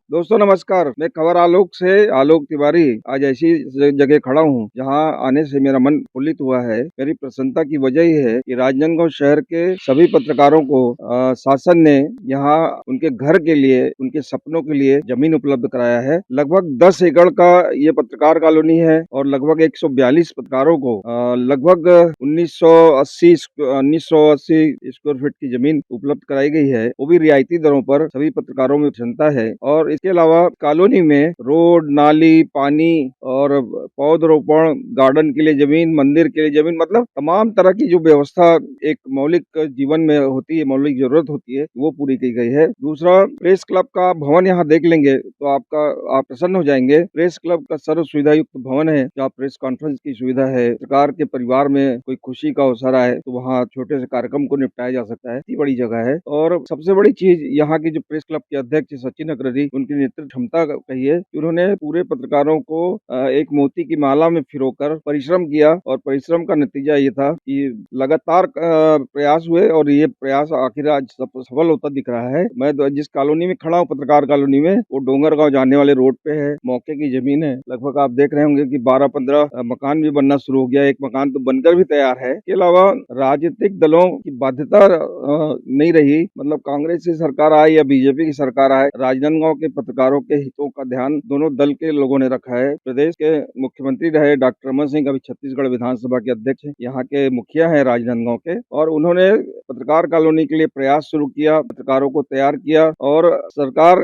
दोस्तों नमस्कार। मैं खबर आलोक से आलोक तिवारी आज ऐसी जगह खड़ा हूँ जहाँ आने से मेरा मन पुलित हुआ है। मेरी प्रसन्नता की वजह ही है कि राजनांदगांव शहर के सभी पत्रकारों को शासन ने यहाँ उनके घर के लिए, उनके सपनों के लिए जमीन उपलब्ध कराया है। लगभग 10 एकड़ का ये पत्रकार कॉलोनी है और लगभग 142 पत्रकारों को लगभग 1980 स्क्वायर फीट की जमीन उपलब्ध कराई गई है, वो भी रियायती दरों पर। सभी पत्रकारों में क्षमता है और इसके अलावा कॉलोनी में रोड, नाली, पानी और पौधरोपण, गार्डन के लिए जमीन, मंदिर के लिए जमीन, मतलब तमाम तरह की जो व्यवस्था एक मौलिक जीवन में होती है, मौलिक जरूरत होती है, वो पूरी की गई है। दूसरा, प्रेस क्लब का भवन यहाँ देख लेंगे तो आप प्रसन्न हो जाएंगे। प्रेस क्लब का सर्व सुविधा युक्त भवन है जहाँ प्रेस कॉन्फ्रेंस की सुविधा है। सरकार के परिवार में कोई खुशी का अवसर आए तो वहाँ छोटे से कार्यक्रम को निपटाया जा सकता है। इतनी बड़ी जगह है और सबसे बड़ी चीज यहाँ की जो प्रेस क्लब के अध्यक्ष सचिन अग्रणी, उनकी नेतृत्व क्षमता कहिए, उन्होंने पूरे पत्रकारों को एक मोती की माला में पिरोकर परिश्रम किया और परिश्रम का नतीजा ये था कि लगातार प्रयास हुए और ये प्रयास आखिर आज सफल होता दिख रहा है। मैं जिस कॉलोनी में खड़ा हूँ, पत्रकार कॉलोनी में, वो डोंगरगांव जाने वाले रोड पे है, मौके की जमीन है। लगभग आप देख रहे होंगे कि 12-15 मकान भी बनना शुरू हो गया। एक मकान तो बनकर भी तैयार है। इसके अलावा राजनीतिक दलों की बाध्यता नहीं रही, मतलब कांग्रेस की सरकार आए या बीजेपी की सरकार आए, राजनांदगांव के पत्रकारों के हितों का ध्यान दोनों दल के लोगों ने रखा है। प्रदेश के मुख्यमंत्री रहे डॉक्टर रमन सिंह, अभी छत्तीसगढ़ विधानसभा के अध्यक्ष हैं, यहाँ के मुखिया हैं राजनांदगांव के, और उन्होंने पत्रकार कॉलोनी के लिए प्रयास शुरू किया, पत्रकारों को तैयार किया और सरकार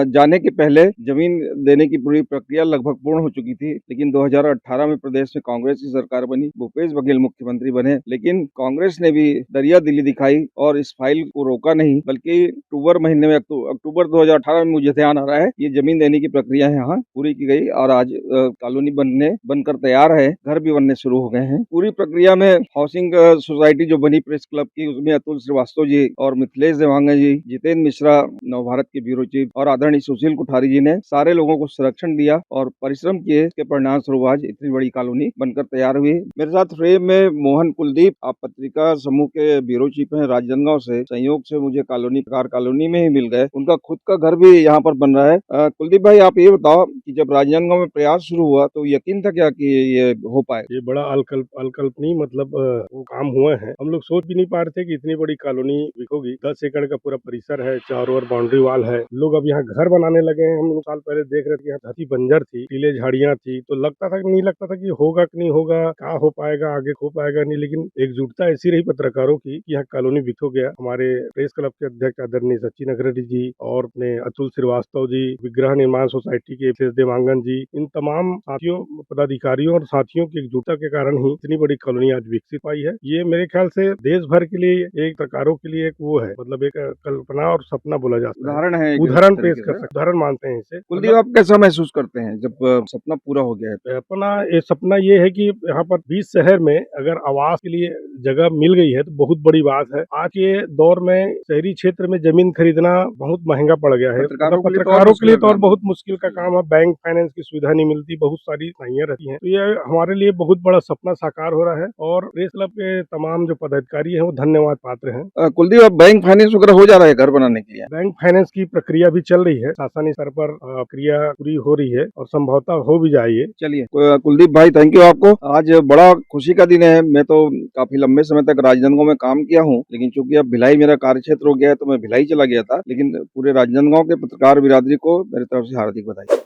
जाने के पहले जमीन देने की पूरी प्रक्रिया लगभग पूर्ण हो चुकी थी। लेकिन 2018 में प्रदेश में कांग्रेस की सरकार बनी, भूपेश बघेल मुख्यमंत्री बने, लेकिन कांग्रेस ने भी दरिया दिली दिखाई और इस फाइल को रोका नहीं, बल्कि अक्टूबर महीने में, अक्टूबर 2018 में मुझे ध्यान आ रहा है, ये जमीन देने की प्रक्रिया यहाँ पूरी की गई और आज कॉलोनी बनकर तैयार है, घर भी बनने शुरू हो गए हैं। पूरी प्रक्रिया में हाउसिंग सोसाइटी जो बनी प्रेस क्लब की, उसमें अतुल श्रीवास्तव जी और मिथिलेश देवांगन जी, जितेंद्र मिश्रा नवभारत के ब्यूरो चीफ और आदरणीय सुशील कोठारी जी ने सारे लोगों को संरक्षण दिया और परिश्रम किए। इसके परिणाम स्वरूप आज इतनी बड़ी कॉलोनी बनकर तैयार हुई। मेरे साथ फ्रेम में मोहन कुलदीप, आप पत्रिका समूह के ब्यूरो चीफ हैं राजनांदगांव से, संयोग से मुझे कॉलोनी में ही मिल गए। उनका खुद का घर भी यहाँ पर बन रहा है। कुलदीप भाई, आप ये बताओ कि जब राजनांदगांव में प्रयास शुरू हुआ तो यकीन था क्या कि ये हो पाए? ये बड़ा अल्कल्पनीय मतलब वो काम हुए हैं। हम लोग सोच भी नहीं पा रहे थे कि इतनी बड़ी कॉलोनी होगी। 10 एकड़ का पूरा परिसर है, चारों ओर बाउंड्री वाल है, लोग अब यहाँ घर बनाने लगे हैं। हम लोग साल पहले देख रहे थे यहाँ धरती बंजर थी, टीले झाड़ियां थी, तो लगता था कि नहीं लगता था कि होगा कि नहीं होगा, क्या हो पाएगा, आगे हो पाएगा नहीं, लेकिन एकजुटता ऐसी रही पत्रकारों की कि यहाँ कॉलोनी बिक गया। हमारे प्रेस क्लब के अध्यक्ष आदरणीय सचिन अग्रणी जी और अपने अतुल श्रीवास्तव जी, विग्रह निर्माण सोसाइटी के मिथिलेश देवांगन जी, इन तमाम साथियों, पदाधिकारियों और साथियों की एकजुटता के कारण ही इतनी बड़ी कॉलोनी आज विकसित पाई है। ये मेरे ख्याल से देश भर के लिए, एक पत्रकारों के लिए एक वो है, मतलब एक कल्पना और सपना बोला जाता है, उदाहरण है, उदाहरण पेश कर सकते, उदाहरण मानते हैं इसे। कुलदीप, आप कैसा महसूस करते हैं जब सपना पूरा हो गया है? अपना ये सपना ये है कि यहाँ पर 20 शहर में अगर आवास के लिए जगह मिल गई है तो बहुत बड़ी बात है। आज के दौर में शहरी क्षेत्र में जमीन खरीदना बहुत महंगा पड़ गया है। पत्रकारों के लिए तो और बहुत मुश्किल का काम है। बैंक फाइनेंस की सुविधा नहीं मिलती, बहुत सारी कठिनाइयां रहती हैं। तो ये हमारे लिए बहुत बड़ा सपना साकार हो रहा है और प्रेस क्लब के तमाम जो पदाधिकारी हैं वो धन्यवाद पात्र हैं। कुलदीप, अब बैंक फाइनेंस वगैरह हो जा रहा है घर बनाने के लिए? बैंक फाइनेंस की प्रक्रिया भी चल रही है, शासकीय स्तर पर प्रक्रिया पूरी हो रही है और संभवतः हो भी जाएगी। चलिए कुलदीप भाई, थैंक यू आपको। आज बड़ा खुशी का दिन है। मैं तो काफी लंबे समय तक राजनांदगांव में काम किया हूँ, लेकिन चूंकि अब भिलाई मेरा कार्य क्षेत्र हो गया है तो मैं भिलाई चला गया था। लेकिन पूरे राजनांदगांव के पत्रकार बिरादरी को मेरी तरफ से हार्दिक बधाई।